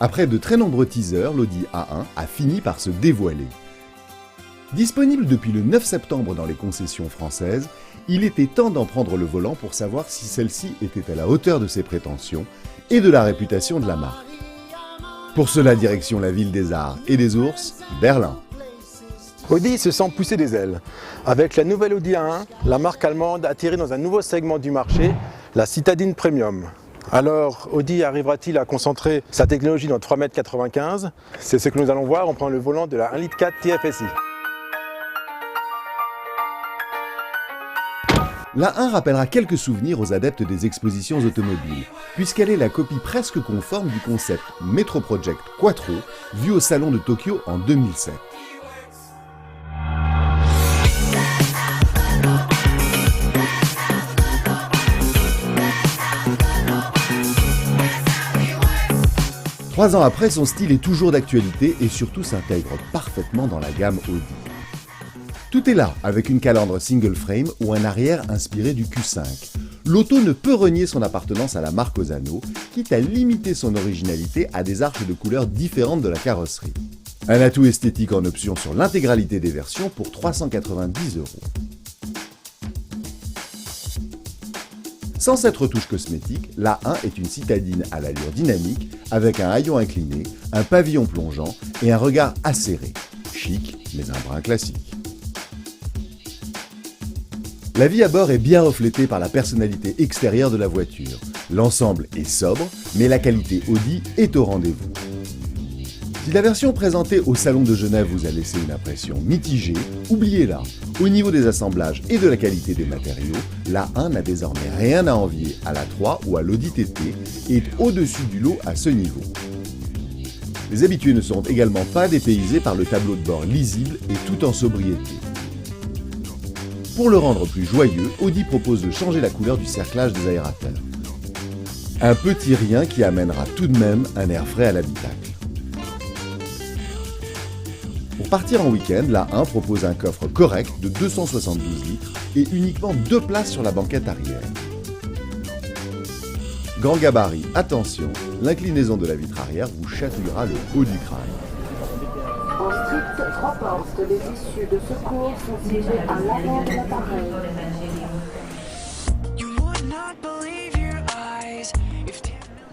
Après de très nombreux teasers, l'Audi A1 a fini par se dévoiler. Disponible depuis le 9 septembre dans les concessions françaises, il était temps d'en prendre le volant pour savoir si celle-ci était à la hauteur de ses prétentions et de la réputation de la marque. Pour cela, direction la ville des arts et des ours, Berlin. Audi se sent pousser des ailes. Avec la nouvelle Audi A1, la marque allemande atterrit dans un nouveau segment du marché, la citadine premium. Alors, Audi arrivera-t-il à concentrer sa technologie dans 3,95 m? C'est ce que nous allons voir en prenant le volant de la 1,4 L TFSI. La 1 rappellera quelques souvenirs aux adeptes des expositions automobiles, puisqu'elle est la copie presque conforme du concept Metro Project Quattro, vu au salon de Tokyo en 2007. Trois ans après, son style est toujours d'actualité et surtout s'intègre parfaitement dans la gamme Audi. Tout est là, avec une calandre single frame ou un arrière inspiré du Q5. L'auto ne peut renier son appartenance à la marque aux anneaux, quitte à limiter son originalité à des arcs de couleurs différentes de la carrosserie. Un atout esthétique en option sur l'intégralité des versions pour 390 €. Sans cette retouche cosmétique, la 1 est une citadine à l'allure dynamique, avec un haillon incliné, un pavillon plongeant et un regard acéré. Chic, mais un brin classique. La vie à bord est bien reflétée par la personnalité extérieure de la voiture. L'ensemble est sobre, mais la qualité Audi est au rendez-vous. Si la version présentée au Salon de Genève vous a laissé une impression mitigée, oubliez-la. Au niveau des assemblages et de la qualité des matériaux, la 1 n'a désormais rien à envier à la 3 ou à l'Audi TT et est au-dessus du lot à ce niveau. Les habitués ne seront également pas dépaysés par le tableau de bord lisible et tout en sobriété. Pour le rendre plus joyeux, Audi propose de changer la couleur du cerclage des aérateurs. Un petit rien qui amènera tout de même un air frais à l'habitacle. Pour partir en week-end, la 1 propose un coffre correct de 272 litres et uniquement 2 places sur la banquette arrière. Grand gabarit, attention, l'inclinaison de la vitre arrière vous chatouillera le haut du crâne. Ensuite, 3 portes, les issues de secours sont situées à l'avant de l'appareil.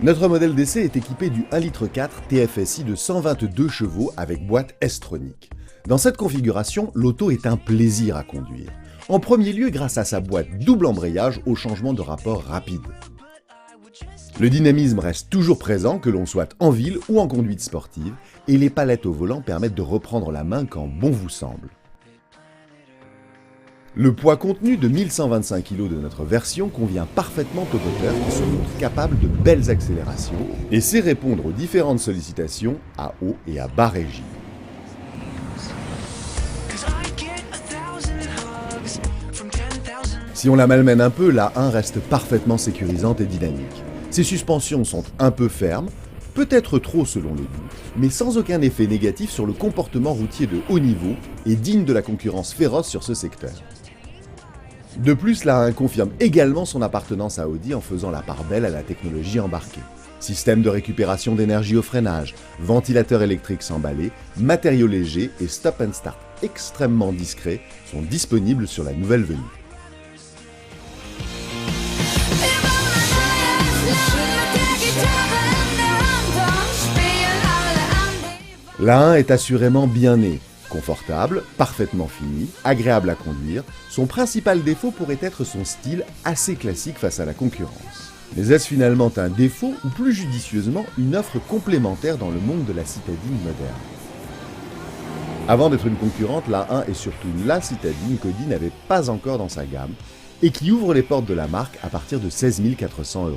Notre modèle d'essai est équipé du 1,4 L TFSI de 122 chevaux avec boîte S-tronique. Dans cette configuration, l'auto est un plaisir à conduire. En premier lieu grâce à sa boîte double embrayage au changement de rapport rapide. Le dynamisme reste toujours présent que l'on soit en ville ou en conduite sportive, et les palettes au volant permettent de reprendre la main quand bon vous semble. Le poids contenu de 1125 kg de notre version convient parfaitement au moteur qui se montre capable de belles accélérations et sait répondre aux différentes sollicitations à haut et à bas régime. Si on la malmène un peu, la 1 reste parfaitement sécurisante et dynamique. Ses suspensions sont un peu fermes, peut-être trop selon le goût, mais sans aucun effet négatif sur le comportement routier de haut niveau et digne de la concurrence féroce sur ce secteur. De plus, la 1 confirme également son appartenance à Audi en faisant la part belle à la technologie embarquée. Système de récupération d'énergie au freinage, ventilateur électrique sans balai, matériaux légers et stop and start extrêmement discrets sont disponibles sur la nouvelle venue. La 1 est assurément bien née, confortable, parfaitement finie, agréable à conduire. Son principal défaut pourrait être son style assez classique face à la concurrence. Mais est-ce finalement un défaut ou plus judicieusement une offre complémentaire dans le monde de la citadine moderne? Avant d'être une concurrente, la 1 est surtout la citadine qu'Audi n'avait pas encore dans sa gamme et qui ouvre les portes de la marque à partir de 16 400 €.